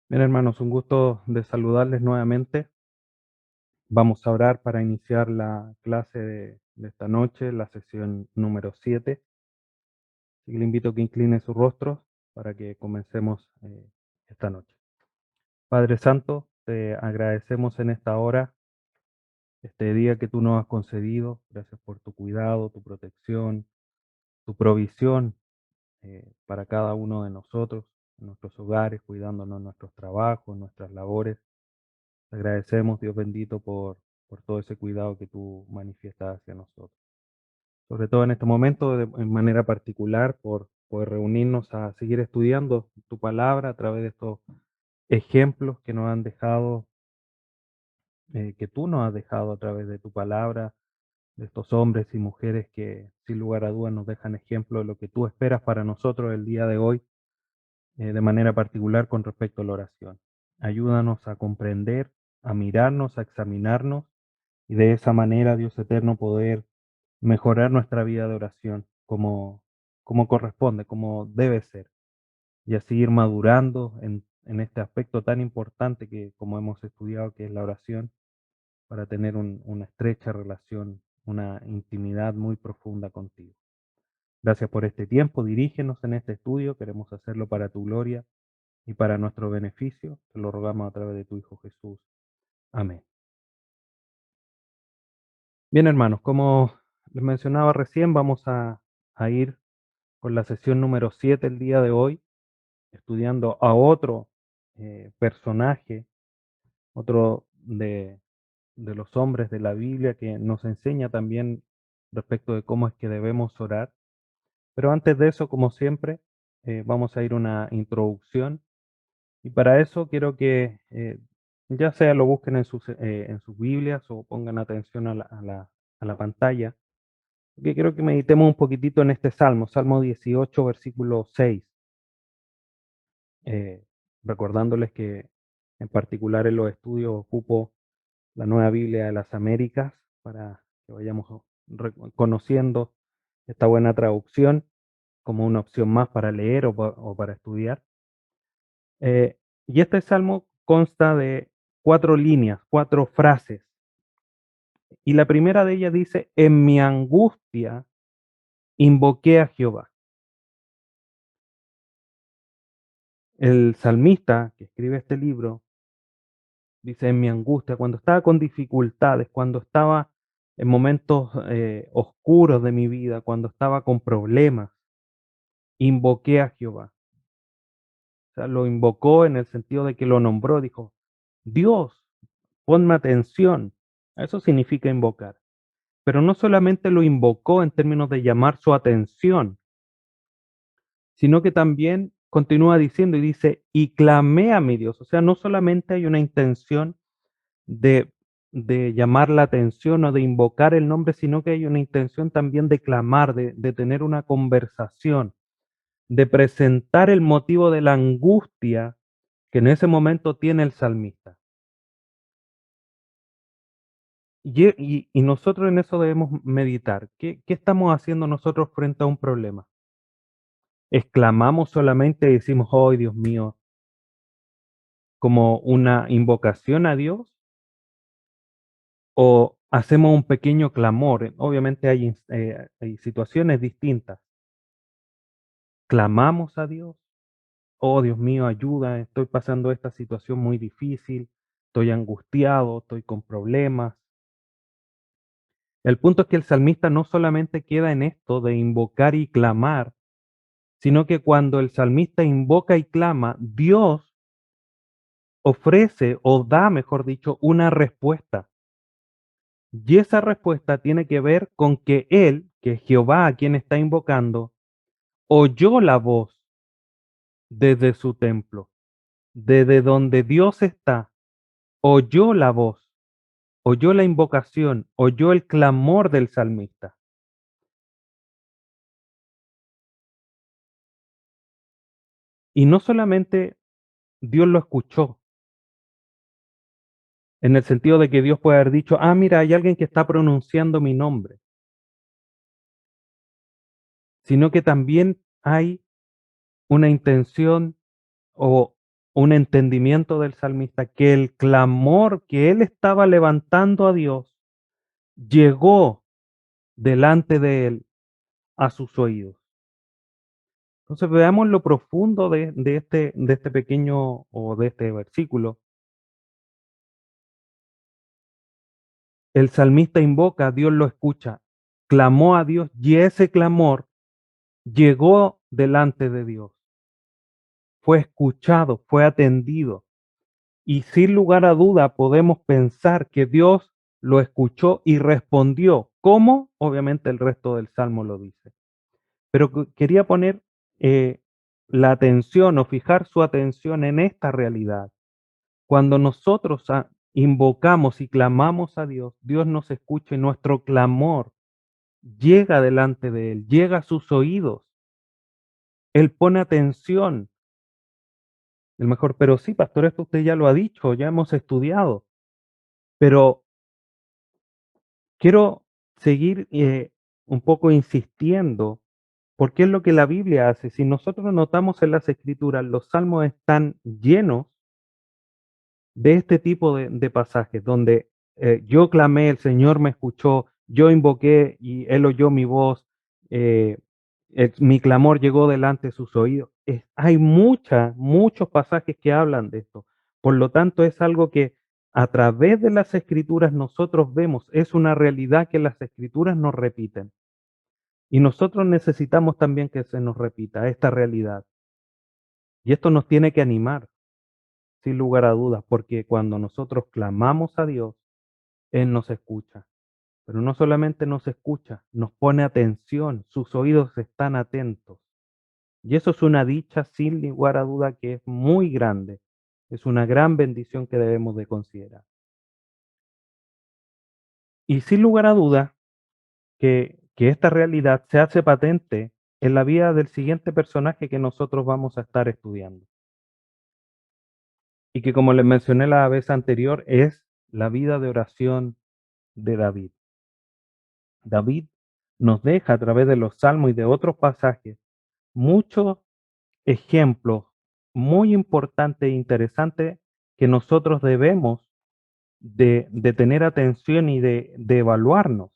Bien, hermanos, un gusto de saludarles nuevamente. Vamos a orar para iniciar la clase de esta noche, la sesión número 7. Así que le invito a que incline sus rostros para que comencemos esta noche. Padre Santo, te agradecemos en esta hora, este día que tú nos has concedido. Gracias por tu cuidado, tu protección, tu provisión para cada uno de nosotros, en nuestros hogares, cuidándonos en nuestros trabajos, en nuestras labores. Te agradecemos, Dios bendito, por todo ese cuidado que tú manifiestas hacia nosotros. Sobre todo en este momento, en manera particular, por poder reunirnos a seguir estudiando tu palabra a través de estos ejemplos que nos han dejado, que tú nos has dejado a través de tu palabra, de estos hombres y mujeres que sin lugar a dudas nos dejan ejemplo de lo que tú esperas para nosotros el día de hoy, de manera particular con respecto a la oración. Ayúdanos a comprender, a mirarnos, a examinarnos y de esa manera, Dios eterno, poder mejorar nuestra vida de oración como corresponde, como debe ser, y así ir madurando en este aspecto tan importante que, como hemos estudiado, que es la oración, para tener una estrecha relación, una intimidad muy profunda contigo. Gracias por este tiempo, dirígenos en este estudio, queremos hacerlo para tu gloria y para nuestro beneficio, te lo rogamos a través de tu Hijo Jesús. Amén. Bien, hermanos, como les mencionaba recién, vamos a ir con la sesión número 7 el día de hoy, estudiando a otro personaje, otro de los hombres de la Biblia que nos enseña también respecto de cómo es que debemos orar. Pero antes de eso, como siempre, vamos a ir a una introducción y para eso quiero que ya sea lo busquen en sus Biblias o pongan atención a la pantalla, porque quiero que meditemos un poquitito en este salmo, Salmo 18, versículo 6. eh, Recordándoles que en particular en los estudios ocupo la Nueva Biblia de las Américas para que vayamos conociendo esta buena traducción como una opción más para leer o para estudiar. Y este salmo consta de 4 líneas, 4 frases, y la primera de ellas dice: en mi angustia invoqué a Jehová. El salmista que escribe este libro dice: en mi angustia, cuando estaba con dificultades, cuando estaba en momentos oscuros de mi vida, cuando estaba con problemas, invoqué a Jehová. O sea, lo invocó en el sentido de que lo nombró, dijo: Dios, ponme atención. Eso significa invocar. Pero no solamente lo invocó en términos de llamar su atención, sino que también continúa diciendo y dice: y clamé a mi Dios. O sea, no solamente hay una intención de, de llamar la atención o de invocar el nombre, sino que hay una intención también de clamar, de tener una conversación, de presentar el motivo de la angustia que en ese momento tiene el salmista. Y nosotros en eso debemos meditar. ¿Qué estamos haciendo nosotros frente a un problema? ¿Exclamamos solamente y decimos: oh Dios mío, como una invocación a Dios? ¿O hacemos un pequeño clamor? Obviamente hay situaciones distintas. ¿Clamamos a Dios? Oh Dios mío, ayuda, estoy pasando esta situación muy difícil, estoy angustiado, estoy con problemas. El punto es que el salmista no solamente queda en esto de invocar y clamar, sino que cuando el salmista invoca y clama, Dios ofrece o da, mejor dicho, una respuesta. Y esa respuesta tiene que ver con que él, que es Jehová a quien está invocando, oyó la voz desde su templo, desde donde Dios está, oyó la voz, oyó la invocación, oyó el clamor del salmista. Y no solamente Dios lo escuchó, en el sentido de que Dios puede haber dicho: ah, mira, hay alguien que está pronunciando mi nombre, sino que también hay una intención o un entendimiento del salmista que el clamor que él estaba levantando a Dios llegó delante de él a sus oídos. Entonces veamos lo profundo de este pequeño o de este versículo. El salmista invoca, Dios lo escucha, clamó a Dios y ese clamor llegó delante de Dios, fue escuchado, fue atendido. Y sin lugar a duda podemos pensar que Dios lo escuchó y respondió. ¿Cómo? Obviamente el resto del salmo lo dice. Pero quería poner eh, la atención o fijar su atención en esta realidad. Cuando nosotros invocamos y clamamos a Dios, Dios nos escucha y nuestro clamor llega delante de Él, llega a sus oídos. Él pone atención. El mejor, pero sí, pastor, esto usted ya lo ha dicho, ya hemos estudiado, pero quiero seguir un poco insistiendo, porque es lo que la Biblia hace. Si nosotros notamos en las Escrituras, los salmos están llenos de este tipo de pasajes, donde yo clamé, el Señor me escuchó, yo invoqué y Él oyó mi voz, eh, mi clamor llegó delante de sus oídos. Hay muchos pasajes que hablan de esto. Por lo tanto, es algo que a través de las escrituras nosotros vemos, es una realidad que las escrituras nos repiten. Y nosotros necesitamos también que se nos repita esta realidad. Y esto nos tiene que animar, sin lugar a dudas, porque cuando nosotros clamamos a Dios, Él nos escucha. Pero no solamente nos escucha, nos pone atención, sus oídos están atentos. Y eso es una dicha sin lugar a duda que es muy grande. Es una gran bendición que debemos de considerar. Y sin lugar a duda que esta realidad se hace patente en la vida del siguiente personaje que nosotros vamos a estar estudiando. Y que como les mencioné la vez anterior, es la vida de oración de David. David nos deja a través de los salmos y de otros pasajes muchos ejemplos muy importantes e interesantes que nosotros debemos de tener atención y de evaluarnos.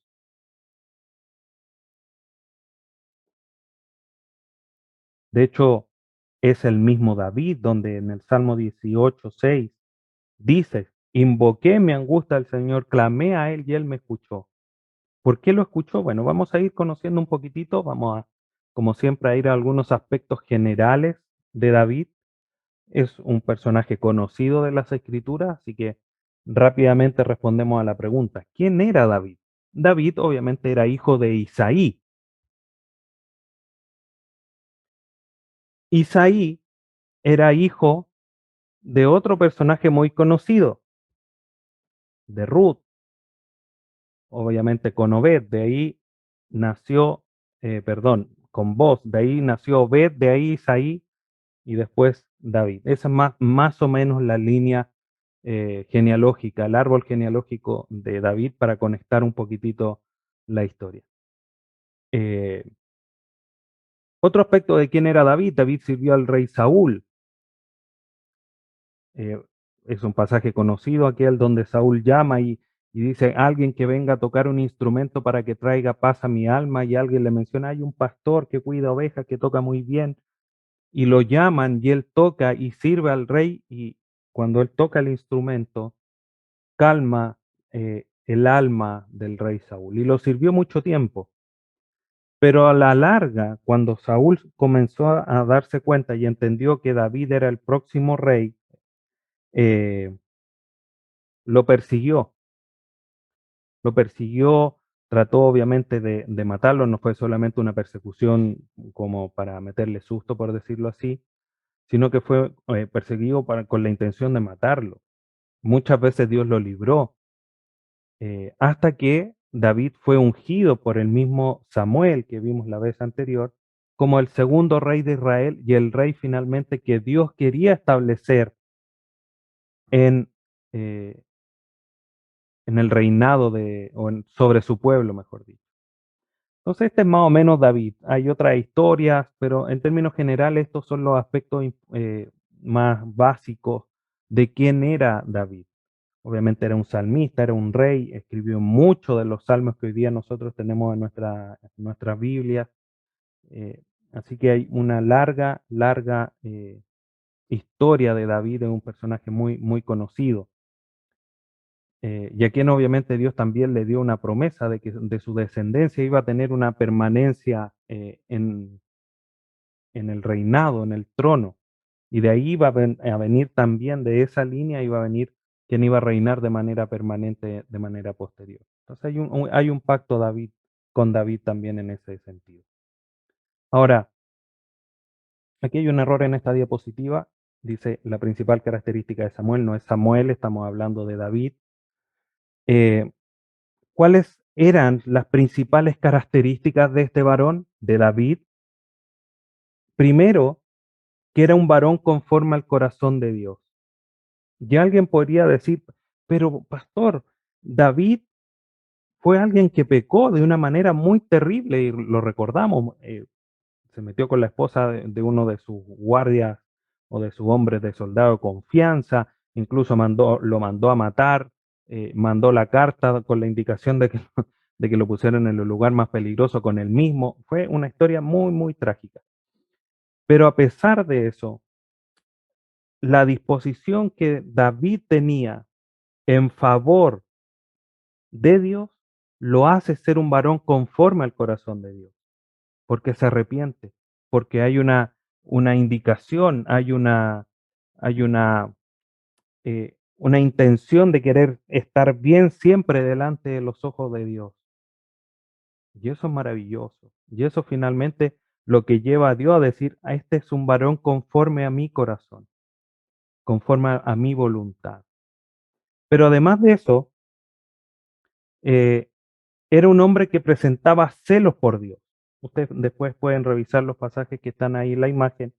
De hecho, es el mismo David donde en el Salmo 18:6 dice, invoqué mi angustia al Señor, clamé a Él y Él me escuchó. ¿Por qué lo escuchó? Bueno, vamos a ir conociendo un poquitito, vamos a, como siempre, a ir a algunos aspectos generales de David. Es un personaje conocido de las Escrituras, así que rápidamente respondemos a la pregunta, ¿quién era David? David obviamente era hijo de Isaí. Isaí era hijo de otro personaje muy conocido, de Ruth, obviamente con Obed, de ahí nació, perdón, con Boz, de ahí nació Obed, de ahí Isaí y después David. Esa es más o menos la línea genealógica, el árbol genealógico de David para conectar un poquitito la historia. Eh, Otro aspecto de quién era David, David sirvió al rey Saúl. Eh, es un pasaje conocido aquel donde Saúl llama y dice, alguien que venga a tocar un instrumento para que traiga paz a mi alma, y alguien le menciona, hay un pastor que cuida ovejas, que toca muy bien, y lo llaman y él toca y sirve al rey, y cuando él toca el instrumento, calma el alma del rey Saúl, y lo sirvió mucho tiempo. Pero a la larga, cuando Saúl comenzó a darse cuenta y entendió que David era el próximo rey, eh, lo persiguió, lo persiguió, trató obviamente de matarlo, no fue solamente una persecución como para meterle susto, por decirlo así, sino que fue perseguido con la intención de matarlo. Muchas veces Dios lo libró, hasta que David fue ungido por el mismo Samuel que vimos la vez anterior, como el segundo rey de Israel y el rey finalmente que Dios quería establecer en, eh, en el reinado sobre su pueblo, mejor dicho. Entonces, este es más o menos David. Hay otras historias, pero en términos generales, estos son los aspectos más básicos de quién era David. Obviamente era un salmista, era un rey, escribió muchos de los salmos que hoy día nosotros tenemos en nuestra Biblia. eh, Así que hay una larga, larga historia de David, es un personaje muy, muy conocido. Y a quien obviamente Dios también le dio una promesa de que de su descendencia iba a tener una permanencia en el reinado, en el trono. Y de ahí iba a venir también, de esa línea iba a venir quien iba a reinar de manera permanente, de manera posterior. Entonces hay un pacto David con David también en ese sentido. Ahora, aquí hay un error en esta diapositiva. Dice la principal característica de Samuel, no es Samuel, estamos hablando de David. Eh, ¿Cuáles eran las principales características de este varón, de David? Primero, que era un varón conforme al corazón de Dios. Y alguien podría decir, pero pastor, David fue alguien que pecó de una manera muy terrible y lo recordamos, se metió con la esposa de uno de sus guardias o de sus hombres de soldado de confianza, incluso lo mandó a matar, mandó la carta con la indicación de que, de que lo pusieran en el lugar más peligroso con él mismo. Fue una historia muy, muy trágica. Pero a pesar de eso, la disposición que David tenía en favor de Dios lo hace ser un varón conforme al corazón de Dios, porque se arrepiente, porque hay una indicación, hay una intención de querer estar bien siempre delante de los ojos de Dios. Y eso es maravilloso. Y eso finalmente lo que lleva a Dios a decir, a este es un varón conforme a mi corazón, conforme a mi voluntad. Pero además de eso, eh, era un hombre que presentaba celos por Dios. Ustedes después pueden revisar los pasajes que están ahí en la imagen.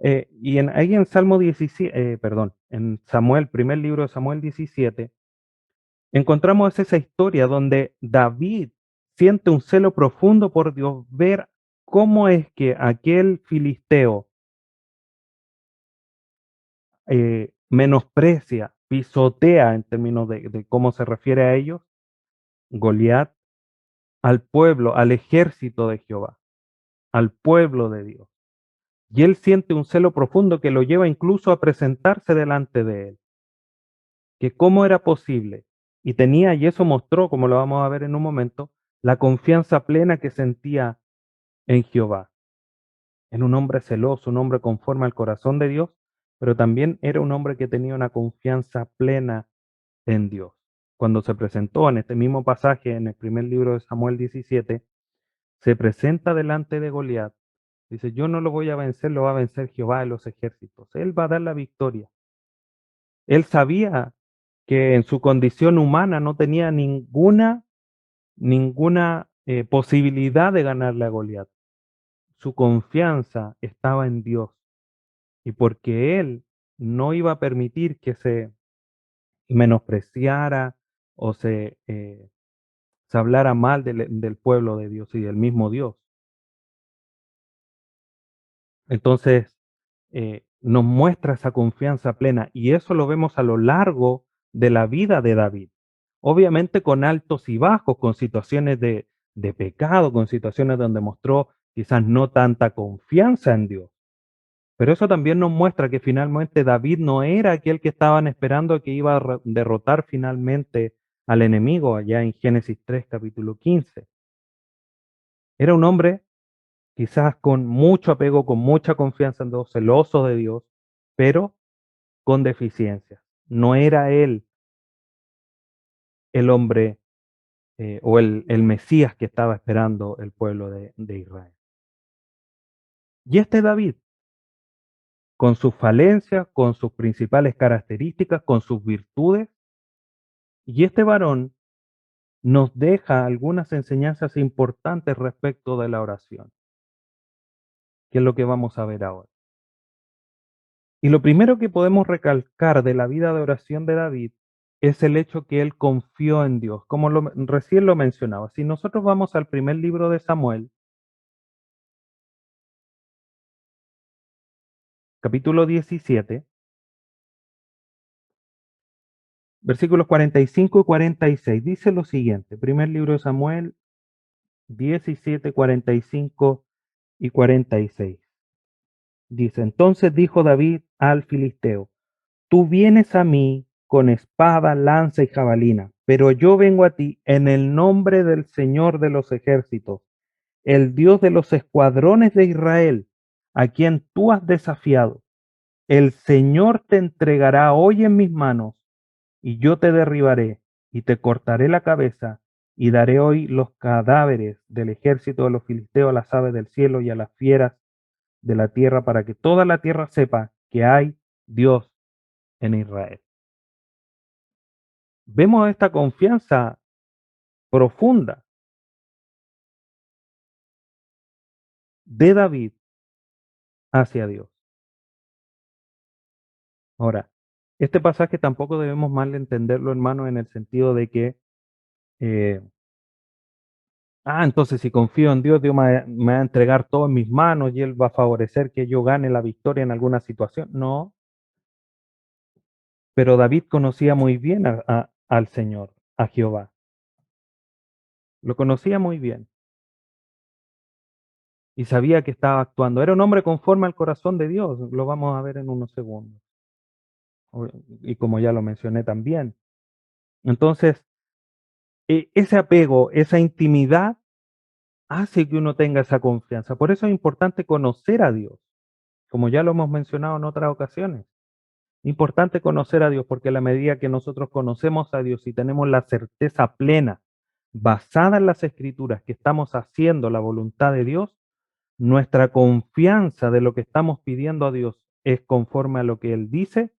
Ahí en Salmo 17, perdón, en Samuel, primer libro de Samuel 17, encontramos esa historia donde David siente un celo profundo por Dios, ver cómo es que aquel filisteo menosprecia, pisotea en términos de cómo se refiere a ellos, Goliat, al pueblo, al ejército de Jehová, al pueblo de Dios. Y él siente un celo profundo que lo lleva incluso a presentarse delante de él, que cómo era posible. Y tenía, y eso mostró, como lo vamos a ver en un momento, la confianza plena que sentía en Jehová. Era un hombre celoso, un hombre conforme al corazón de Dios, pero también era un hombre que tenía una confianza plena en Dios. Cuando se presentó en este mismo pasaje, en el primer libro de Samuel 17, se presenta delante de Goliat. Dice, yo no lo voy a vencer, lo va a vencer Jehová de los ejércitos. Él va a dar la victoria. Él sabía que en su condición humana no tenía ninguna posibilidad de ganarle a Goliat. Su confianza estaba en Dios y porque él no iba a permitir que se menospreciara o se hablara mal del pueblo de Dios y del mismo Dios. Entonces, nos muestra esa confianza plena y eso lo vemos a lo largo de la vida de David. Obviamente con altos y bajos, con situaciones de pecado, con situaciones donde mostró quizás no tanta confianza en Dios. Pero eso también nos muestra que finalmente David no era aquel que estaban esperando que iba a derrotar finalmente al enemigo allá en Génesis 3, capítulo 15. Era un hombre quizás con mucho apego, con mucha confianza en Dios, celoso de Dios, pero con deficiencias. No era él el hombre o el Mesías que estaba esperando el pueblo de Israel. Y este David, con sus falencias, con sus principales características, con sus virtudes, y este varón nos deja algunas enseñanzas importantes respecto de la oración, que es lo que vamos a ver ahora. Y lo primero que podemos recalcar de la vida de oración de David es el hecho que él confió en Dios, como recién lo mencionaba. Si nosotros vamos al primer libro de Samuel, capítulo 17, versículos 45 y 46. Dice lo siguiente, primer libro de Samuel 17, 45 y 46. Dice, entonces dijo David al filisteo, tú vienes a mí con espada, lanza y jabalina, pero yo vengo a ti en el nombre del Señor de los ejércitos, el Dios de los escuadrones de Israel, a quien tú has desafiado. El Señor te entregará hoy en mis manos, y yo te derribaré, y te cortaré la cabeza, y daré hoy los cadáveres del ejército de los filisteos a las aves del cielo y a las fieras de la tierra, para que toda la tierra sepa que hay Dios en Israel. Vemos esta confianza profunda de David hacia Dios. Ahora, este pasaje tampoco debemos mal entenderlo, hermano, en el sentido de que, eh, entonces si confío en Dios, Dios me va a entregar todo en mis manos y Él va a favorecer que yo gane la victoria en alguna situación. No, pero David conocía muy bien al Señor, a Jehová. Lo conocía muy bien y sabía que estaba actuando. Era un hombre conforme al corazón de Dios, lo vamos a ver en unos segundos. Y como ya lo mencioné también. Entonces, ese apego, esa intimidad hace que uno tenga esa confianza. Por eso es importante conocer a Dios, como ya lo hemos mencionado en otras ocasiones. Importante conocer a Dios, porque a la medida que nosotros conocemos a Dios y tenemos la certeza plena, basada en las Escrituras, que estamos haciendo la voluntad de Dios, nuestra confianza de lo que estamos pidiendo a Dios es conforme a lo que Él dice,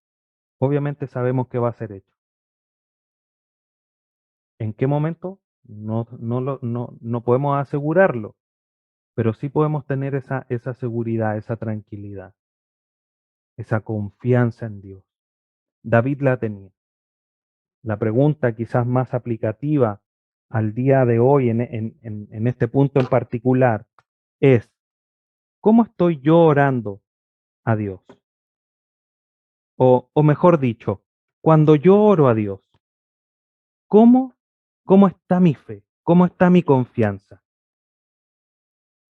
obviamente sabemos que va a ser hecho. ¿En qué momento? No podemos asegurarlo, pero sí podemos tener esa seguridad, esa tranquilidad, esa confianza en Dios. David la tenía. La pregunta quizás más aplicativa al día de hoy en este punto en particular es, ¿cómo estoy yo orando a Dios? O mejor dicho, cuando yo oro a Dios, ¿cómo, cómo está mi fe? ¿Cómo está mi confianza?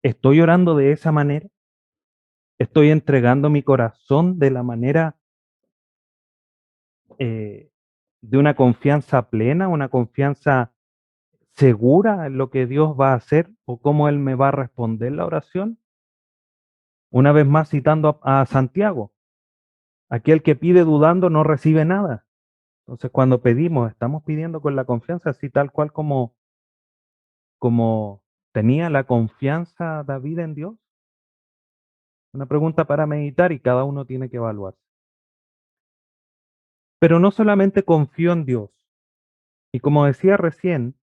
¿Estoy orando de esa manera? ¿Estoy entregando mi corazón de la manera eh, de una confianza plena, una confianza segura en lo que Dios va a hacer o cómo Él me va a responder la oración? Una vez más citando a Santiago, aquel que pide dudando no recibe nada. Entonces cuando pedimos, estamos pidiendo con la confianza, así tal cual como tenía la confianza David en Dios. Una pregunta para meditar y cada uno tiene que evaluarse. Pero no solamente confío en Dios, y como decía recién,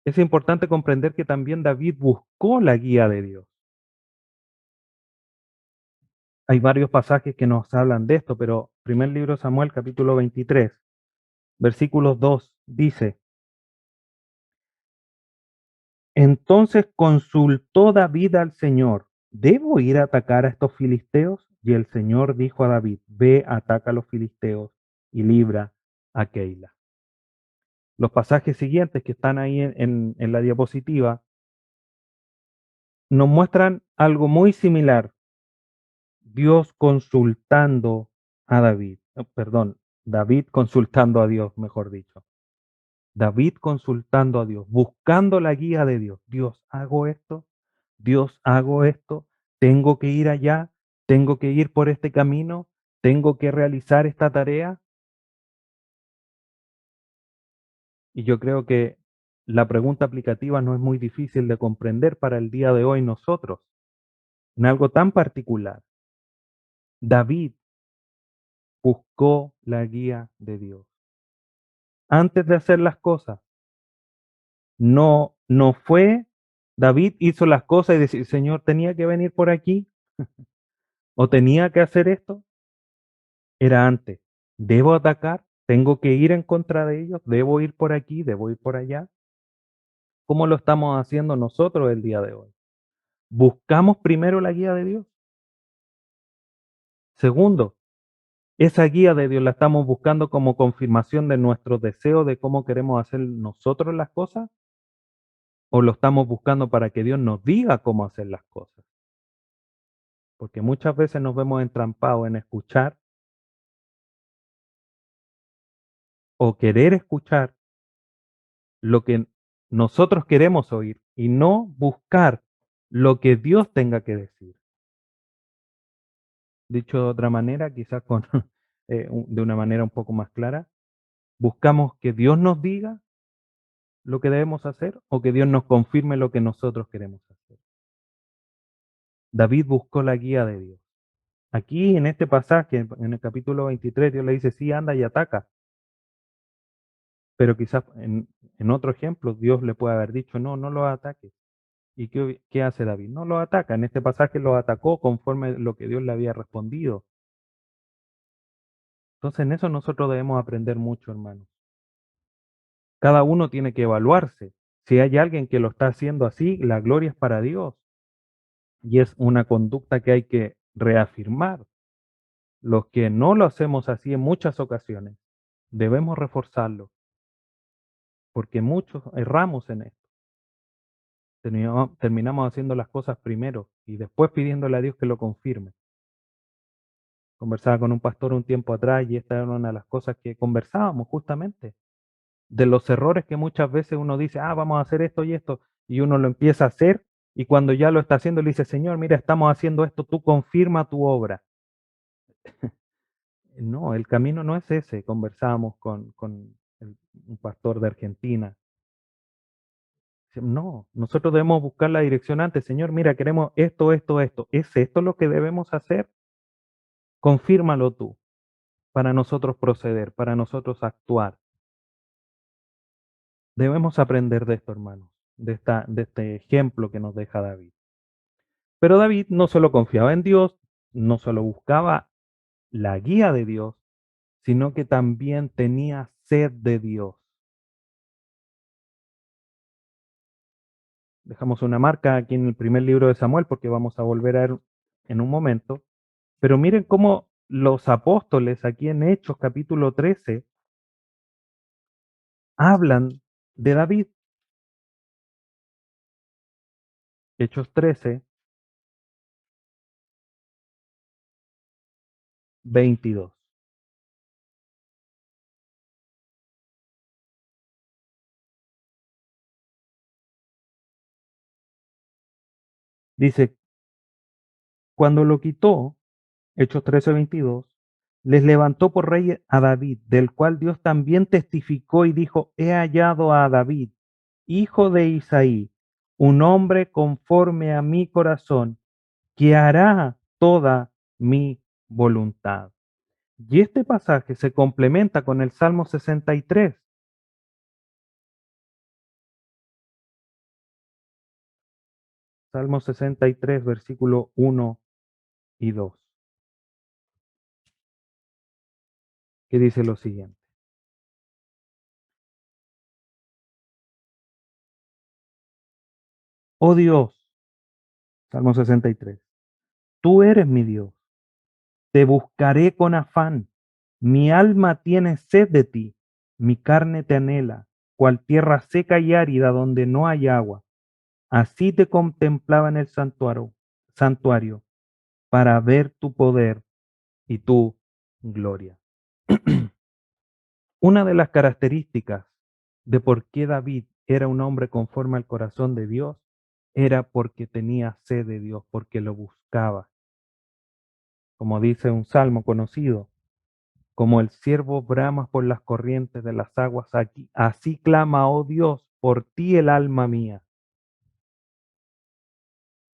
es importante comprender que también David buscó la guía de Dios. Hay varios pasajes que nos hablan de esto, pero primer libro de Samuel, capítulo 23, versículos 2, dice, entonces consultó David al Señor, ¿debo ir a atacar a estos filisteos? Y el Señor dijo a David, ve, ataca a los filisteos y libra a Keila. Los pasajes siguientes que están ahí en la diapositiva nos muestran algo muy similar. Dios consultando a David, perdón, David consultando a Dios, mejor dicho. David consultando a Dios, buscando la guía de Dios. Dios, hago esto, Dios, hago esto, tengo que ir allá, tengo que ir por este camino, tengo que realizar esta tarea. Y yo creo que la pregunta aplicativa no es muy difícil de comprender para el día de hoy nosotros, en algo tan particular. David buscó la guía de Dios. Antes de hacer las cosas, no fue, David hizo las cosas y decir, Señor, tenía que venir por aquí o tenía que hacer esto. Era antes. ¿Debo atacar? ¿Tengo que ir en contra de ellos? ¿Debo ir por aquí? ¿Debo ir por allá? ¿Cómo lo estamos haciendo nosotros el día de hoy? ¿Buscamos primero la guía de Dios? Segundo, esa guía de Dios la estamos buscando como confirmación de nuestro deseo de cómo queremos hacer nosotros las cosas, o lo estamos buscando para que Dios nos diga cómo hacer las cosas. Porque muchas veces nos vemos entrampados en escuchar o querer escuchar lo que nosotros queremos oír y no buscar lo que Dios tenga que decir. Dicho de otra manera, quizás con de una manera un poco más clara, buscamos que Dios nos diga lo que debemos hacer o que Dios nos confirme lo que nosotros queremos hacer. David buscó la guía de Dios. Aquí en este pasaje, en el capítulo 23, Dios le dice, sí, anda y ataca. Pero quizás en otro ejemplo, Dios le puede haber dicho, no, no lo ataques. ¿Y qué hace David? No lo ataca. En este pasaje lo atacó conforme lo que Dios le había respondido. Entonces en eso nosotros debemos aprender mucho, hermanos. Cada uno tiene que evaluarse. Si hay alguien que lo está haciendo así, la gloria es para Dios. Y es una conducta que hay que reafirmar. Los que no lo hacemos así en muchas ocasiones, debemos reforzarlo, porque muchos erramos en esto. Terminamos haciendo las cosas primero y después pidiéndole a Dios que lo confirme. Conversaba con un pastor un tiempo atrás y esta era una de las cosas que conversábamos justamente, de los errores que muchas veces uno dice, vamos a hacer esto y uno lo empieza a hacer y cuando ya lo está haciendo le dice, Señor, mira, estamos haciendo esto, tú confirma tu obra. No, el camino no es ese. Conversábamos con un pastor de Argentina. No, nosotros debemos buscar la dirección antes. Señor, mira, queremos esto, esto, esto. ¿Es esto lo que debemos hacer? Confírmalo tú para nosotros proceder, para nosotros actuar. Debemos aprender de esto, hermanos, de este ejemplo que nos deja David. Pero David no solo confiaba en Dios, no solo buscaba la guía de Dios, sino que también tenía sed de Dios. Dejamos una marca aquí en el primer libro de Samuel porque vamos a volver a ver en un momento. Pero miren cómo los apóstoles aquí en Hechos capítulo 13 hablan de David. Hechos 13, 22. Dice, cuando lo quitó, Hechos 13, 22, les levantó por rey a David, del cual Dios también testificó y dijo, he hallado a David, hijo de Isaí, un hombre conforme a mi corazón, que hará toda mi voluntad. Y este pasaje se complementa con el Salmo 63. Salmo 63, versículo 1 y 2, que dice lo siguiente. Oh Dios, Salmo 63, tú eres mi Dios, te buscaré con afán. Mi alma tiene sed de ti, mi carne te anhela, cual tierra seca y árida donde no hay agua. Así te contemplaba en el santuario para ver tu poder y tu gloria. Una de las características de por qué David era un hombre conforme al corazón de Dios era porque tenía sed de Dios, porque lo buscaba. Como dice un salmo conocido, como el ciervo brama por las corrientes de las aguas aquí, así clama, oh Dios, por ti el alma mía.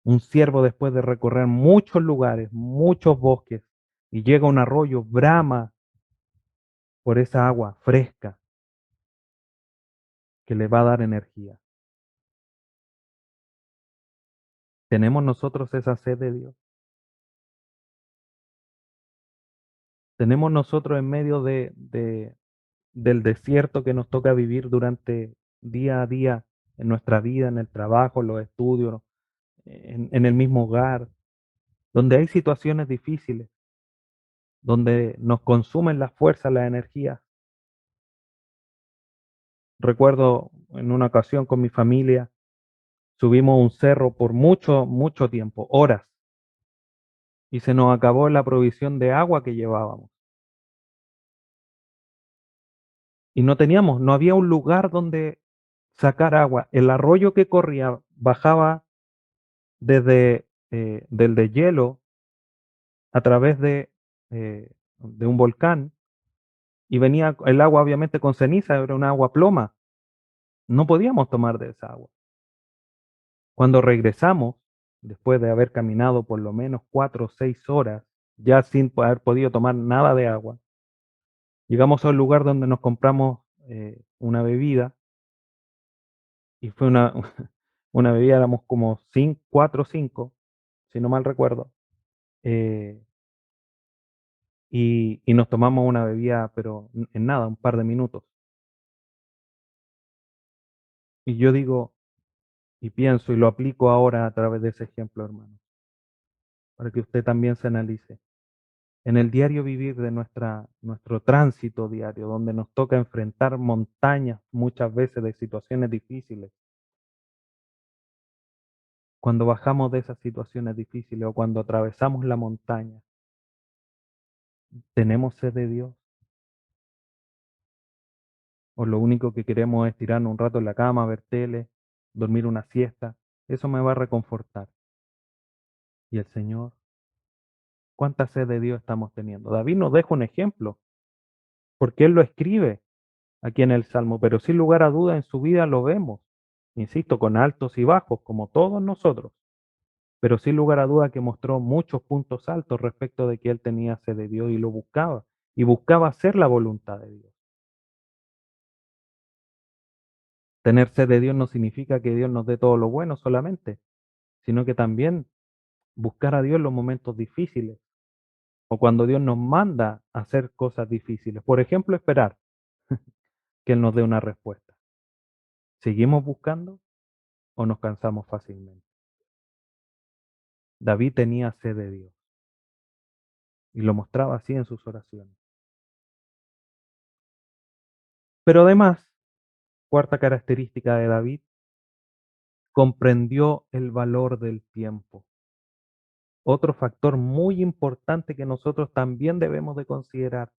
Un ciervo después de recorrer muchos lugares, muchos bosques, y llega a un arroyo, brama por esa agua fresca que le va a dar energía. ¿Tenemos nosotros esa sed de Dios? ¿Tenemos nosotros en medio del desierto que nos toca vivir durante día a día en nuestra vida, en el trabajo, los estudios, en el mismo hogar, donde hay situaciones difíciles? donde nos consumen las fuerzas, la energía. Recuerdo en una ocasión con mi familia, subimos un cerro por mucho, mucho tiempo, horas, y se nos acabó la provisión de agua que llevábamos. Y no había un lugar donde sacar agua. El arroyo que corría bajaba desde del deshielo a través de un volcán y venía el agua obviamente con ceniza, era un agua ploma. No podíamos tomar de esa agua. Cuando regresamos, después de haber caminado por lo menos 4 o 6 horas, ya sin haber podido tomar nada de agua, llegamos a un lugar donde nos compramos una bebida y fue una, una bebida, éramos como 4 o 5, si no mal recuerdo, eh, y nos tomamos una bebida, pero en nada, un par de minutos. Y yo digo, y pienso, y lo aplico ahora a través de ese ejemplo, hermano, para que usted también se analice. En el diario vivir de nuestro tránsito diario, donde nos toca enfrentar montañas muchas veces de situaciones difíciles, cuando bajamos de esas situaciones difíciles o cuando atravesamos la montaña, ¿tenemos sed de Dios? ¿O lo único que queremos es tirarnos un rato en la cama, ver tele, dormir una siesta? Eso me va a reconfortar. ¿Y el Señor? ¿Cuánta sed de Dios estamos teniendo? David nos deja un ejemplo, porque él lo escribe aquí en el Salmo, pero sin lugar a duda en su vida lo vemos, insisto, con altos y bajos, como todos nosotros, pero sin lugar a duda que mostró muchos puntos altos respecto de que él tenía sed de Dios y buscaba hacer la voluntad de Dios. Tener sed de Dios no significa que Dios nos dé todo lo bueno solamente, sino que también buscar a Dios en los momentos difíciles o cuando Dios nos manda a hacer cosas difíciles. Por ejemplo, esperar que Él nos dé una respuesta. ¿Seguimos buscando o nos cansamos fácilmente? David tenía sed de Dios y lo mostraba así en sus oraciones. Pero además, cuarta característica de David, comprendió el valor del tiempo. Otro factor muy importante que nosotros también debemos de considerar.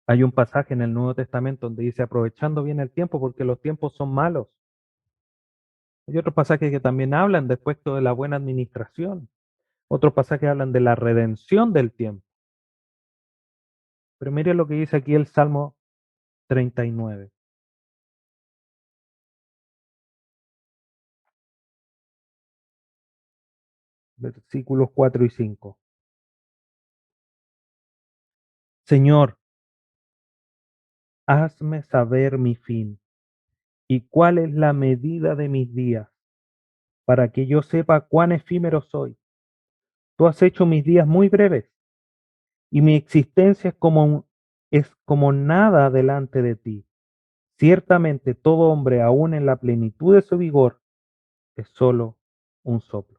Hay un pasaje en el Nuevo Testamento donde dice aprovechando bien el tiempo porque los tiempos son malos. Hay otros pasajes que también hablan después de la buena administración. Otros pasajes hablan de la redención del tiempo. Pero mire lo que dice aquí el Salmo 39, versículos 4 y 5. Señor, hazme saber mi fin y cuál es la medida de mis días, para que yo sepa cuán efímero soy. Tú has hecho mis días muy breves y mi existencia es como nada delante de ti. Ciertamente todo hombre, aún en la plenitud de su vigor, es solo un soplo.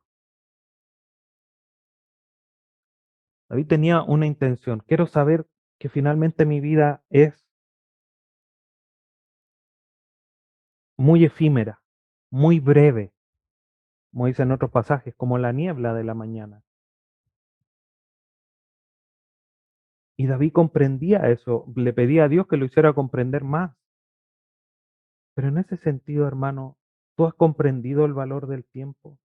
David tenía una intención. Quiero saber que finalmente mi vida es muy efímera, muy breve, como dicen otros pasajes, como la niebla de la mañana. Y David comprendía eso, le pedía a Dios que lo hiciera comprender más. Pero en ese sentido, hermano, ¿tú has comprendido el valor del tiempo?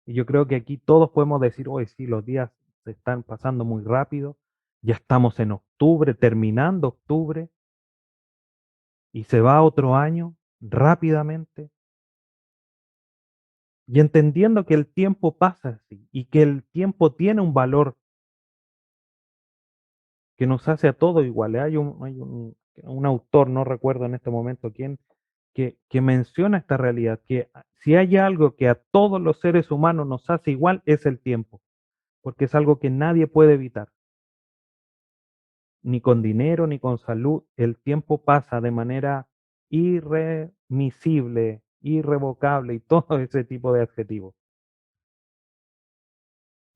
Y yo creo que aquí todos podemos decir, hoy sí, los días se están pasando muy rápido, ya estamos en octubre, terminando octubre, y se va otro año rápidamente, y entendiendo que el tiempo pasa así, y que el tiempo tiene un valor que nos hace a todos iguales. Un autor, no recuerdo en este momento quién, que menciona esta realidad, que si hay algo que a todos los seres humanos nos hace igual, es el tiempo, porque es algo que nadie puede evitar, ni con dinero, ni con salud. El tiempo pasa de manera irremisible, irrevocable y todo ese tipo de adjetivos.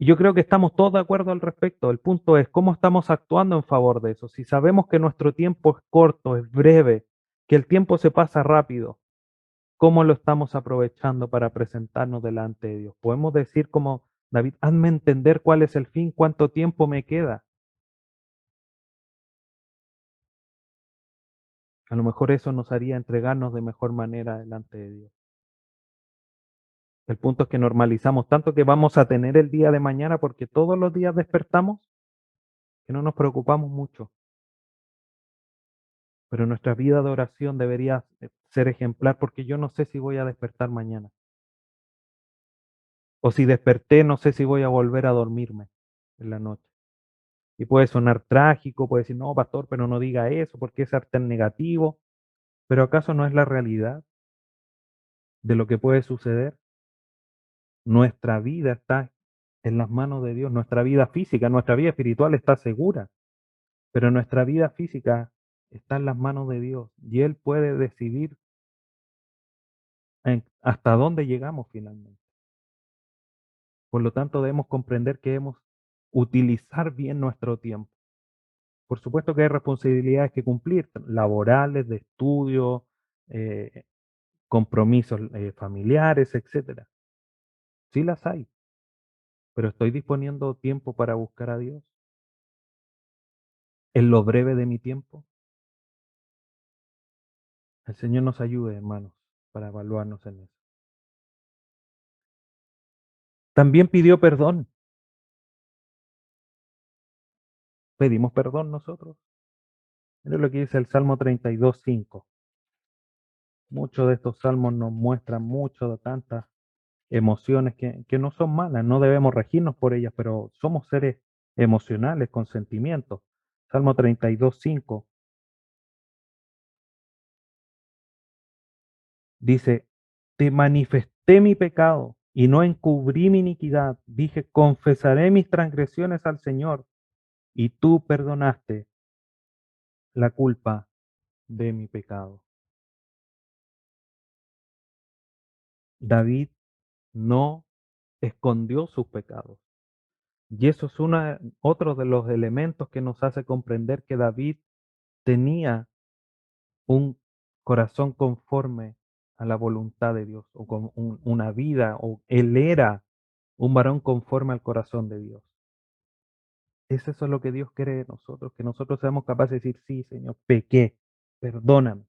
Y yo creo que estamos todos de acuerdo al respecto. El punto es cómo estamos actuando en favor de eso. Si sabemos que nuestro tiempo es corto, es breve, que el tiempo se pasa rápido, ¿cómo lo estamos aprovechando para presentarnos delante de Dios? Podemos decir como David, hazme entender cuál es el fin, cuánto tiempo me queda. A lo mejor eso nos haría entregarnos de mejor manera delante de Dios. El punto es que normalizamos tanto que vamos a tener el día de mañana porque todos los días despertamos que no nos preocupamos mucho. Pero nuestra vida de oración debería ser ejemplar porque yo no sé si voy a despertar mañana. O si desperté, no sé si voy a volver a dormirme en la noche. Y puede sonar trágico, puede decir, no, pastor, pero no diga eso, porque es tan negativo. Pero ¿acaso no es la realidad de lo que puede suceder? Nuestra vida está en las manos de Dios, nuestra vida física, nuestra vida espiritual está segura, pero nuestra vida física está en las manos de Dios y Él puede decidir hasta dónde llegamos finalmente. Por lo tanto, debemos comprender que debemos utilizar bien nuestro tiempo. Por supuesto que hay responsabilidades que cumplir, laborales, de estudio, eh, compromisos familiares, etcétera. Sí las hay, pero estoy disponiendo tiempo para buscar a Dios en lo breve de mi tiempo. El Señor nos ayude, hermanos, para evaluarnos en eso. También pidió perdón. ¿Pedimos perdón nosotros? Mira lo que dice el Salmo 32:5. Muchos de estos salmos nos muestran mucho de tantas emociones que no son malas, no debemos regirnos por ellas, pero somos seres emocionales con sentimientos. Salmo 32:5 dice, te manifesté mi pecado y no encubrí mi iniquidad. Dije, confesaré mis transgresiones al Señor y tú perdonaste la culpa de mi pecado. David no escondió sus pecados. Y eso es otro de los elementos que nos hace comprender que David tenía un corazón conforme a la voluntad de Dios, o con una vida, o él era un varón conforme al corazón de Dios. Es eso lo que Dios quiere de nosotros, que nosotros seamos capaces de decir, sí, Señor, pequé, perdóname,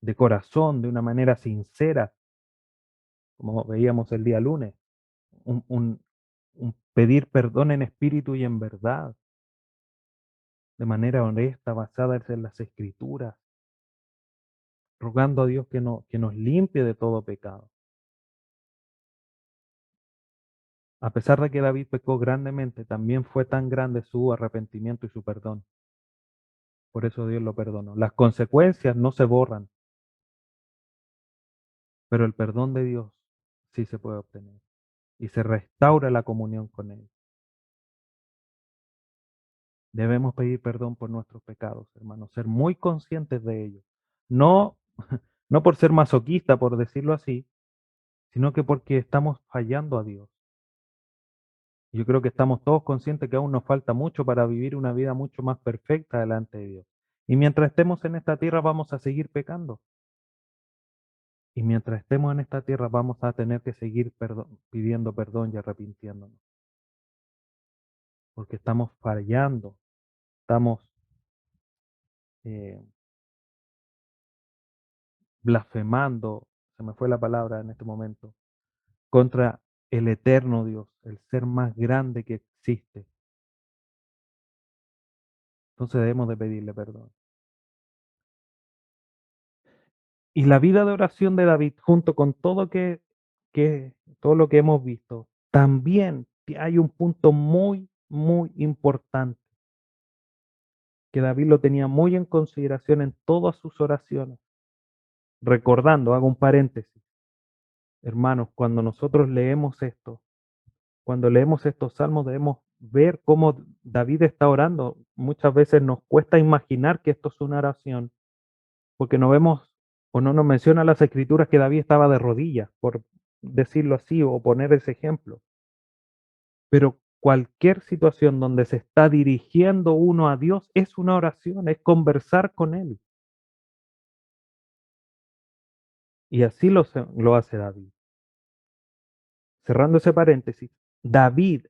de corazón, de una manera sincera, como veíamos el día lunes, un, un- un pedir perdón en espíritu y en verdad, de manera honesta, basada en las escrituras, rogando a Dios que nos limpie de todo pecado. A pesar de que David pecó grandemente, también fue tan grande su arrepentimiento y su perdón. Por eso Dios lo perdonó. Las consecuencias no se borran, pero el perdón de Dios sí se puede obtener y se restaura la comunión con Él. Debemos pedir perdón por nuestros pecados, hermanos, ser muy conscientes de ellos. No, no por ser masoquista, por decirlo así, sino que porque estamos fallando a Dios. Yo creo que estamos todos conscientes que aún nos falta mucho para vivir una vida mucho más perfecta delante de Dios. Y mientras estemos en esta tierra vamos a seguir pecando. Y mientras estemos en esta tierra vamos a tener que seguir pidiendo perdón y arrepintiéndonos. Porque estamos fallando, estamos eh, blasfemando, se me fue la palabra en este momento, contra el eterno Dios, el ser más grande que existe. Entonces debemos de pedirle perdón. Y la vida de oración de David, junto con todo lo que hemos visto, también hay un punto muy, muy importante, que David lo tenía muy en consideración en todas sus oraciones. Recordando, hago un paréntesis, hermanos, cuando nosotros leemos esto, cuando leemos estos salmos debemos ver cómo David está orando. Muchas veces nos cuesta imaginar que esto es una oración, porque no vemos o no nos menciona las escrituras que David estaba de rodillas, por decirlo así, o poner ese ejemplo. Pero cualquier situación donde se está dirigiendo uno a Dios es una oración, es conversar con Él. Y así lo hace David. Cerrando ese paréntesis, David,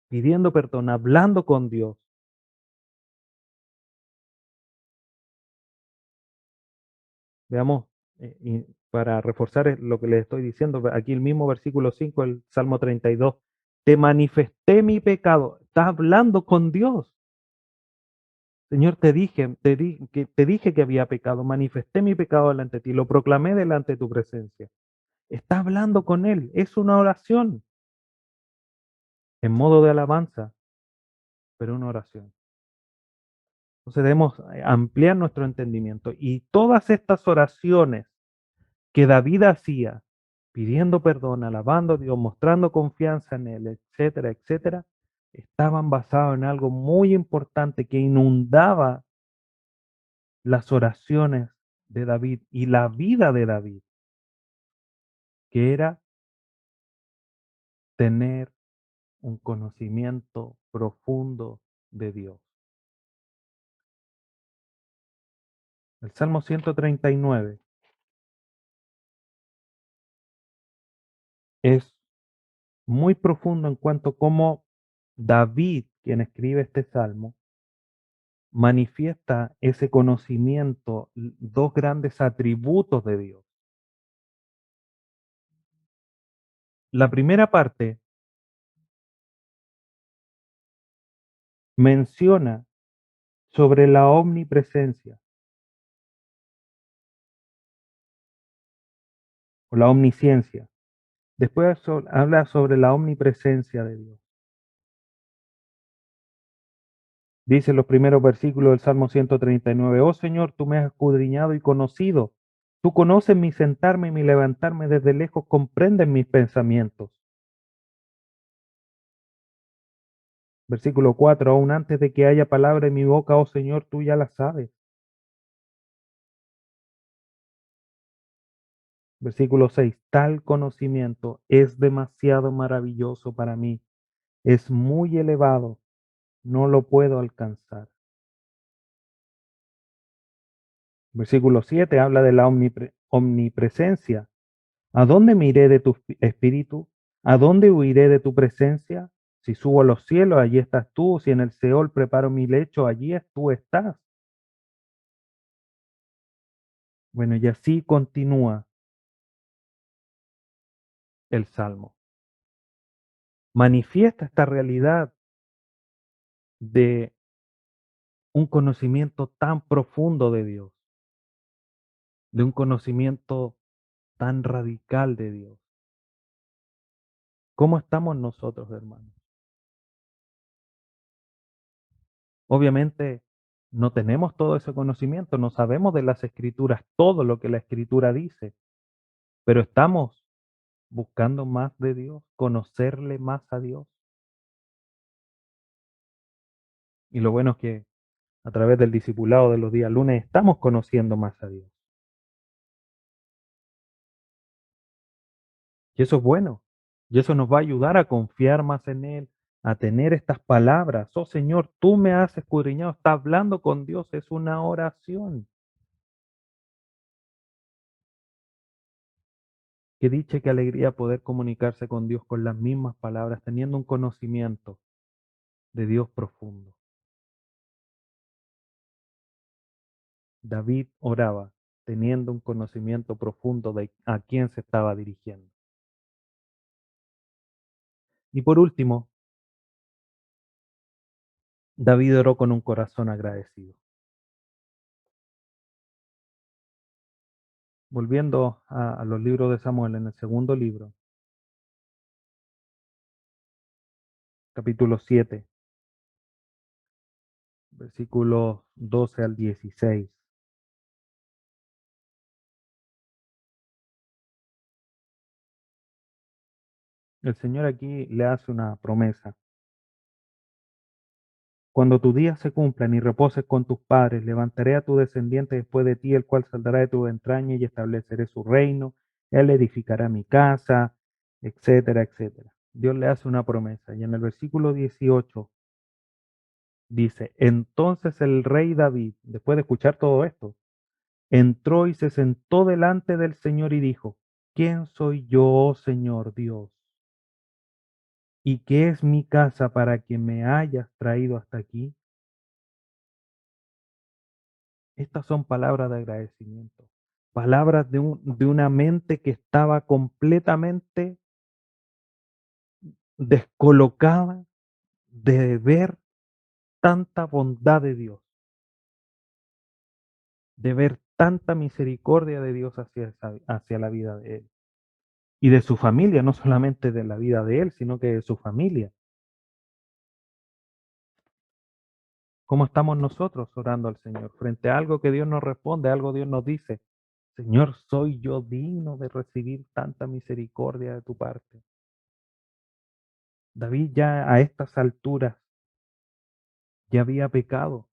pidiendo perdón, hablando con Dios. Veamos, y para reforzar lo que les estoy diciendo, aquí el mismo versículo 5, el Salmo 32, te manifesté mi pecado. Estás hablando con Dios. Señor, te dije que había pecado, manifesté mi pecado delante de ti, lo proclamé delante de tu presencia. Está hablando con Él, es una oración en modo de alabanza, pero una oración. Entonces debemos ampliar nuestro entendimiento y todas estas oraciones que David hacía, pidiendo perdón, alabando a Dios, mostrando confianza en Él, etcétera, etcétera, estaban basados en algo muy importante que inundaba las oraciones de David y la vida de David, que era tener un conocimiento profundo de Dios. El Salmo 139 es muy profundo en cuanto a cómo David, quien escribe este salmo, manifiesta ese conocimiento, dos grandes atributos de Dios. La primera parte menciona sobre la omnipresencia o la omnisciencia. Después habla sobre la omnipresencia de Dios. Dice en los primeros versículos del Salmo 139, oh Señor, tú me has escudriñado y conocido. Tú conoces mi sentarme y mi levantarme desde lejos, comprendes mis pensamientos. Versículo 4, aún antes de que haya palabra en mi boca, oh Señor, tú ya la sabes. Versículo 6, tal conocimiento es demasiado maravilloso para mí, es muy elevado, no lo puedo alcanzar. Versículo 7 habla de la omnipresencia. ¿A dónde me iré de tu espíritu? ¿A dónde huiré de tu presencia? Si subo a los cielos, allí estás tú. Si en el Seol preparo mi lecho, allí tú estás. Bueno, y así continúa el Salmo. Manifiesta esta realidad de un conocimiento tan profundo de Dios, de un conocimiento tan radical de Dios. ¿Cómo estamos nosotros, hermanos? Obviamente no tenemos todo ese conocimiento, no sabemos de las escrituras todo lo que la escritura dice, pero estamos buscando más de Dios, conocerle más a Dios. Y lo bueno es que a través del discipulado de los días lunes estamos conociendo más a Dios. Y eso es bueno. Y eso nos va a ayudar a confiar más en Él, a tener estas palabras. Oh Señor, tú me has escudriñado. Está hablando con Dios, es una oración. Qué dicha, qué alegría poder comunicarse con Dios con las mismas palabras, teniendo un conocimiento de Dios profundo. David oraba teniendo un conocimiento profundo de a quién se estaba dirigiendo. Y por último, David oró con un corazón agradecido. Volviendo a los libros de Samuel, en el segundo libro, capítulo 7, versículos 12 al 16. El Señor aquí le hace una promesa. Cuando tus días se cumplan y reposes con tus padres, levantaré a tu descendiente después de ti, el cual saldrá de tu entraña y estableceré su reino. Él edificará mi casa, etcétera, etcétera. Dios le hace una promesa. Y en el versículo 18 dice, entonces el rey David, después de escuchar todo esto, entró y se sentó delante del Señor y dijo, ¿quién soy yo, oh Señor Dios? ¿Y qué es mi casa para que me hayas traído hasta aquí? Estas son palabras de agradecimiento, palabras de una mente que estaba completamente descolocada de ver tanta bondad de Dios, de ver tanta misericordia de Dios hacia la vida de él y de su familia, no solamente de la vida de él, sino que de su familia. ¿Cómo estamos nosotros orando al Señor frente a algo que Dios nos responde, algo Dios nos dice? Señor, ¿soy yo digno de recibir tanta misericordia de tu parte? David ya a estas alturas ya había pecado,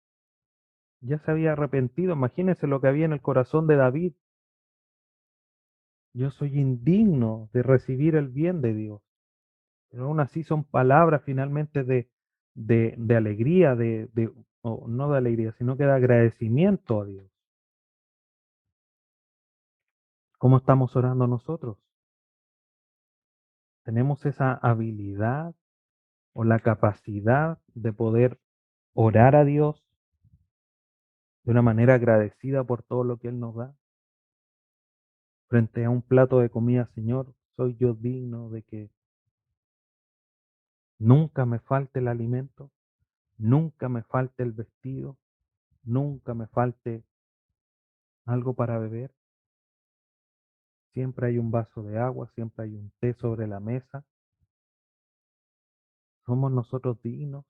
ya se había arrepentido. Imagínense lo que había en el corazón de David. Yo soy indigno de recibir el bien de Dios. Pero aún así son palabras finalmente de alegría, o no de alegría, sino que de agradecimiento a Dios. ¿Cómo estamos orando nosotros? ¿Tenemos esa habilidad o la capacidad de poder orar a Dios de una manera agradecida por todo lo que Él nos da? Frente a un plato de comida, Señor, soy yo digno de que nunca me falte el alimento, nunca me falte el vestido, nunca me falte algo para beber. Siempre hay un vaso de agua, siempre hay un té sobre la mesa. Somos nosotros dignos,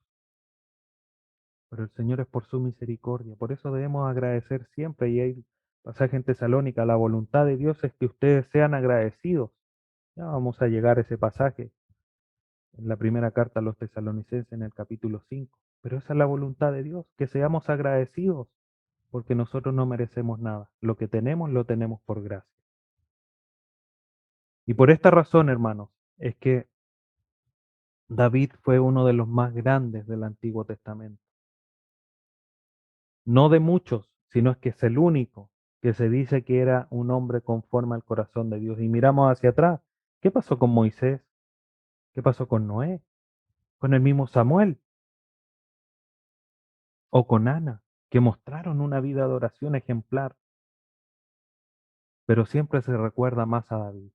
pero el Señor es por su misericordia. Por eso debemos agradecer siempre. Y hay pasaje en Tesalónica, la voluntad de Dios es que ustedes sean agradecidos. Ya vamos a llegar a ese pasaje en la primera carta a los tesalonicenses en el capítulo 5. Pero esa es la voluntad de Dios, que seamos agradecidos, porque nosotros no merecemos nada. Lo que tenemos lo tenemos por gracia. Y por esta razón, hermanos, es que David fue uno de los más grandes del Antiguo Testamento. No de muchos, sino es que es el único que se dice que era un hombre conforme al corazón de Dios. Y miramos hacia atrás. ¿Qué pasó con Moisés? ¿Qué pasó con Noé? ¿Con el mismo Samuel? ¿O con Ana? Que mostraron una vida de oración ejemplar, pero siempre se recuerda más a David.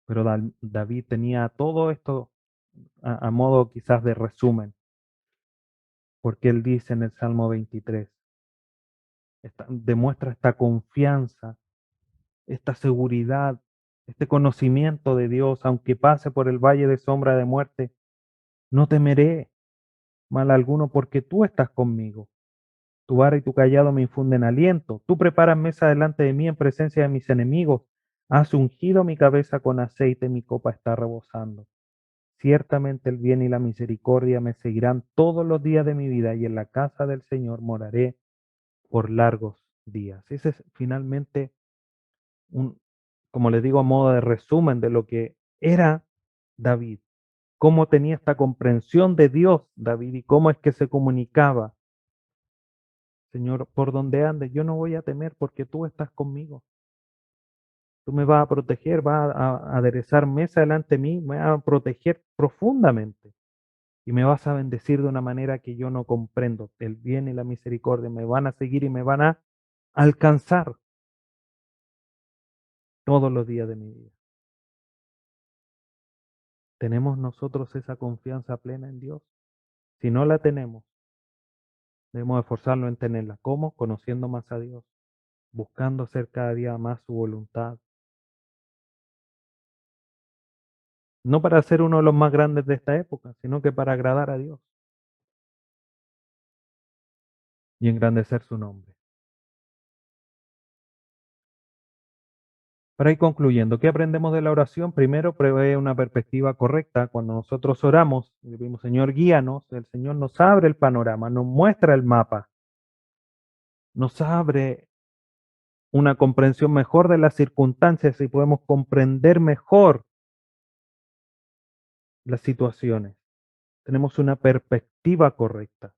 Pero David tenía todo esto a modo quizás de resumen, porque él dice en el Salmo 23, demuestra esta confianza, esta seguridad, este conocimiento de Dios, aunque pase por el valle de sombra de muerte, no temeré mal alguno porque tú estás conmigo. Tu vara y tu callado me infunden aliento. Tú preparas mesa delante de mí en presencia de mis enemigos. Has ungido mi cabeza con aceite, mi copa está rebosando. Ciertamente el bien y la misericordia me seguirán todos los días de mi vida y en la casa del Señor moraré por largos días. Ese es finalmente un, como les digo, a modo de resumen de lo que era David, cómo tenía esta comprensión de Dios David y cómo es que se comunicaba. Señor, por donde ande, yo no voy a temer porque tú estás conmigo. Tú me vas a proteger, vas a aderezar mesa delante de mí, me vas a proteger profundamente y me vas a bendecir de una manera que yo no comprendo. El bien y la misericordia me van a seguir y me van a alcanzar todos los días de mi vida. ¿Tenemos nosotros esa confianza plena en Dios? Si no la tenemos, debemos esforzarnos en tenerla. ¿Cómo? Conociendo más a Dios, buscando hacer cada día más su voluntad. No para ser uno de los más grandes de esta época, sino que para agradar a Dios y engrandecer su nombre. Para ir concluyendo, ¿qué aprendemos de la oración? Primero, prevé una perspectiva correcta. Cuando nosotros oramos, le pedimos, Señor, guíanos, el Señor nos abre el panorama, nos muestra el mapa, nos abre una comprensión mejor de las circunstancias y podemos comprender mejor las situaciones. Tenemos una perspectiva correcta.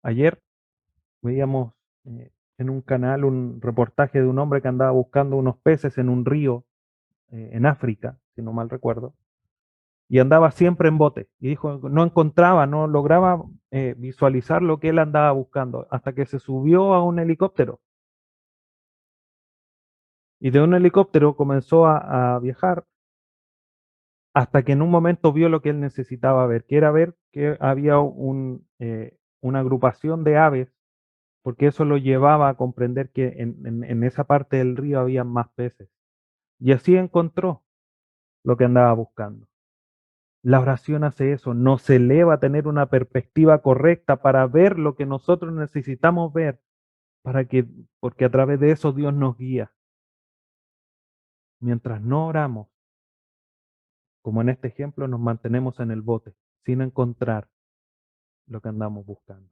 Ayer veíamos en un canal un reportaje de un hombre que andaba buscando unos peces en un río en África, si no mal recuerdo, y andaba siempre en bote. Y dijo, no encontraba, no lograba visualizar lo que él andaba buscando, hasta que se subió a un helicóptero. Y de un helicóptero comenzó a viajar hasta que en un momento vio lo que él necesitaba ver, que era ver que había una agrupación de aves, porque eso lo llevaba a comprender que en esa parte del río había más peces. Y así encontró lo que andaba buscando. La oración hace eso, nos eleva a tener una perspectiva correcta para ver lo que nosotros necesitamos ver, para que, porque a través de eso Dios nos guía. Mientras no oramos, como en este ejemplo, nos mantenemos en el bote, sin encontrar lo que andamos buscando.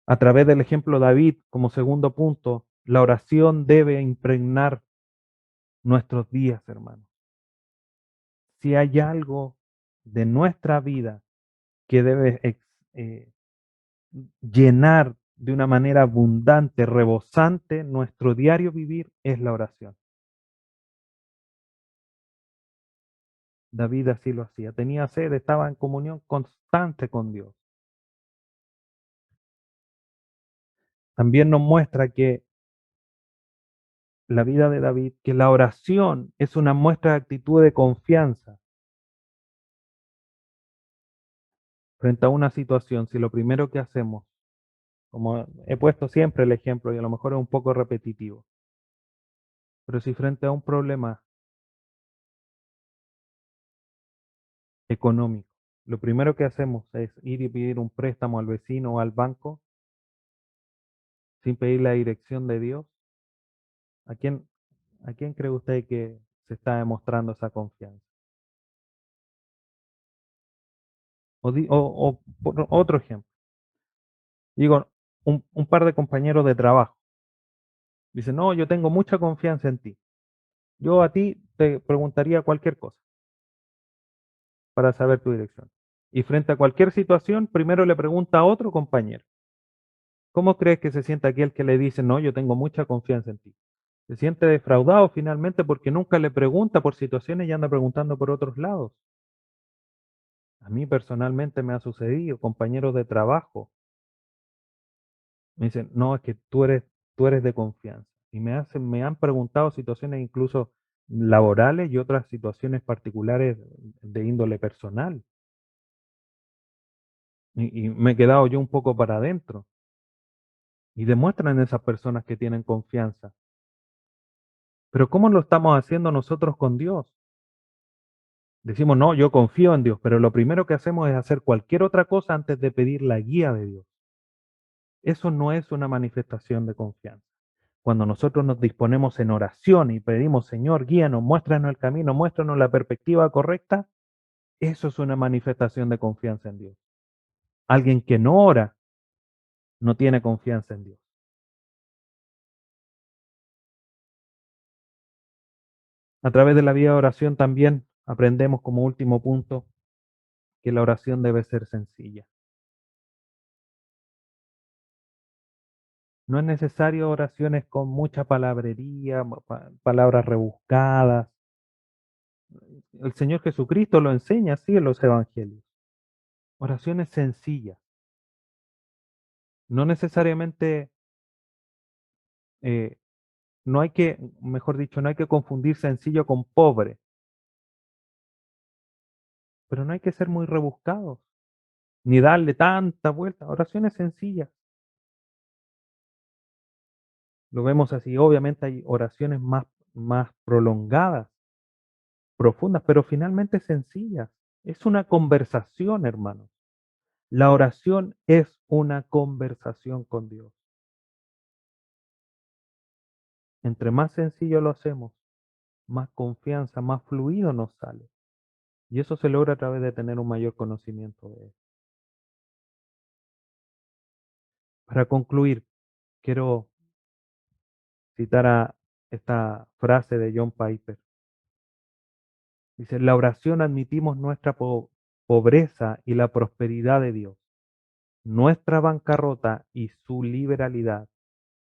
A través del ejemplo de David, como segundo punto, la oración debe impregnar nuestros días, hermanos. Si hay algo de nuestra vida que debe eh, llenar de una manera abundante, rebosante, nuestro diario vivir es la oración. David así lo hacía. Tenía sed, estaba en comunión constante con Dios. También nos muestra que la vida de David, que la oración es una muestra de actitud de confianza frente a una situación. Si lo primero que hacemos, como he puesto siempre el ejemplo y a lo mejor es un poco repetitivo, pero si frente a un problema económico, lo primero que hacemos es ir y pedir un préstamo al vecino o al banco sin pedir la dirección de Dios, ¿a quién, a quién cree usted que se está demostrando esa confianza? O por otro ejemplo, digo, un par de compañeros de trabajo dicen, no, yo tengo mucha confianza en ti. Yo a ti te preguntaría cualquier cosa para saber tu dirección. Y frente a cualquier situación, primero le pregunta a otro compañero. ¿Cómo crees que se siente aquel que le dice, no, yo tengo mucha confianza en ti? Se siente defraudado finalmente porque nunca le pregunta por situaciones y anda preguntando por otros lados. A mí personalmente me ha sucedido, compañeros de trabajo me dicen, no, es que tú eres de confianza. Y me han preguntado situaciones incluso laborales y otras situaciones particulares de índole personal. Y me he quedado yo un poco para adentro. Y demuestran esas personas que tienen confianza. Pero ¿cómo lo estamos haciendo nosotros con Dios? Decimos, no, yo confío en Dios, pero lo primero que hacemos es hacer cualquier otra cosa antes de pedir la guía de Dios. Eso no es una manifestación de confianza. Cuando nosotros nos disponemos en oración y pedimos, Señor, guíanos, muéstranos el camino, muéstranos la perspectiva correcta, eso es una manifestación de confianza en Dios. Alguien que no ora no tiene confianza en Dios. A través de la vida de oración también aprendemos como último punto que la oración debe ser sencilla. No es necesario oraciones con mucha palabrería, palabras rebuscadas. El Señor Jesucristo lo enseña así en los evangelios. Oraciones sencillas. No necesariamente, eh, no hay que, mejor dicho, no hay que confundir sencillo con pobre, pero no hay que ser muy rebuscados, ni darle tanta vuelta. Oraciones sencillas. Lo vemos así. Obviamente hay oraciones más prolongadas, profundas, pero finalmente sencillas. Es una conversación, hermanos. La oración es una conversación con Dios. Entre más sencillo lo hacemos, más confianza, más fluido nos sale. Y eso se logra a través de tener un mayor conocimiento de Él. Para concluir, quiero citar a esta frase de John Piper. Dice, en la oración admitimos nuestra pobreza y la prosperidad de Dios, nuestra bancarrota y su liberalidad,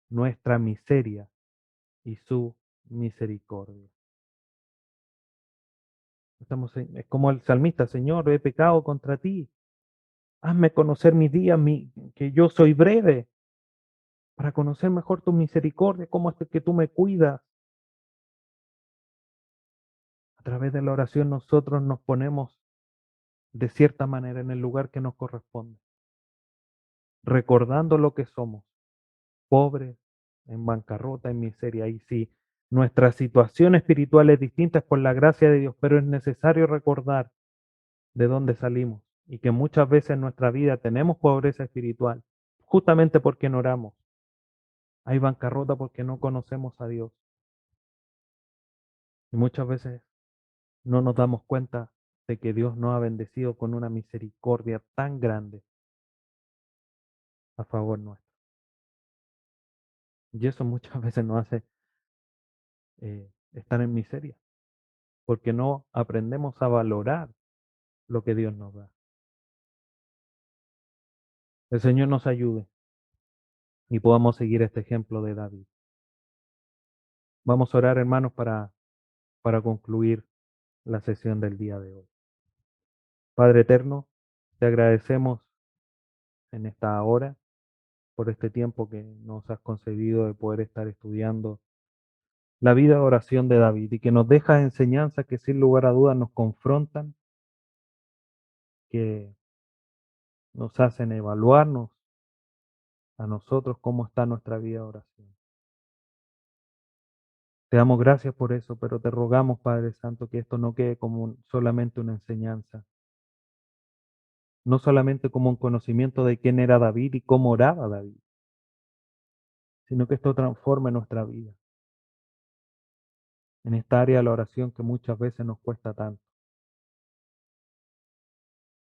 nuestra miseria y su misericordia. Es como el salmista, Señor, he pecado contra ti. Hazme conocer mis días, que yo soy breve, para conocer mejor tu misericordia, cómo es que tú me cuidas. A través de la oración nosotros nos ponemos de cierta manera en el lugar que nos corresponde, recordando lo que somos, pobres, en bancarrota, en miseria. Y si nuestra situación espiritual es distinta es por la gracia de Dios, pero es necesario recordar de dónde salimos y que muchas veces en nuestra vida tenemos pobreza espiritual, justamente porque no oramos. Hay bancarrota porque no conocemos a Dios. Y muchas veces no nos damos cuenta de que Dios nos ha bendecido con una misericordia tan grande a favor nuestro. Y eso muchas veces nos hace estar en miseria, porque no aprendemos a valorar lo que Dios nos da. El Señor nos ayude y podamos seguir este ejemplo de David. Vamos a orar, hermanos, para concluir la sesión del día de hoy. Padre eterno, te agradecemos en esta hora por este tiempo que nos has concedido de poder estar estudiando la vida de oración de David y que nos dejas enseñanzas que sin lugar a dudas nos confrontan, que nos hacen evaluarnos a nosotros cómo está nuestra vida de oración. Te damos gracias por eso, pero te rogamos, Padre Santo, que esto no quede como solamente una enseñanza, no solamente como un conocimiento de quién era David y cómo oraba David, sino que esto transforme nuestra vida en esta área de la oración que muchas veces nos cuesta tanto.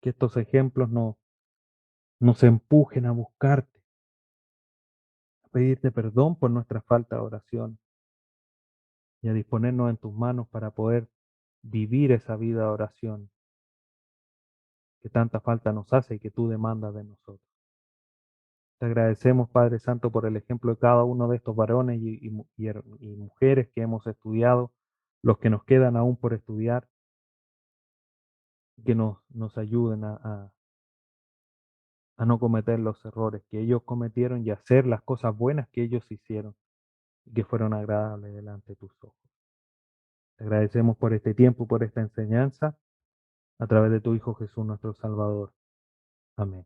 Que estos ejemplos nos empujen a buscarte, a pedirte perdón por nuestra falta de oración y a disponernos en tus manos para poder vivir esa vida de oración que tanta falta nos hace y que tú demandas de nosotros. Te agradecemos, Padre Santo, por el ejemplo de cada uno de estos varones y mujeres que hemos estudiado, los que nos quedan aún por estudiar, que nos ayuden a no cometer los errores que ellos cometieron y hacer las cosas buenas que ellos hicieron y que fueron agradables delante de tus ojos. Te agradecemos por este tiempo, por esta enseñanza, a través de tu Hijo Jesús, nuestro Salvador. Amén.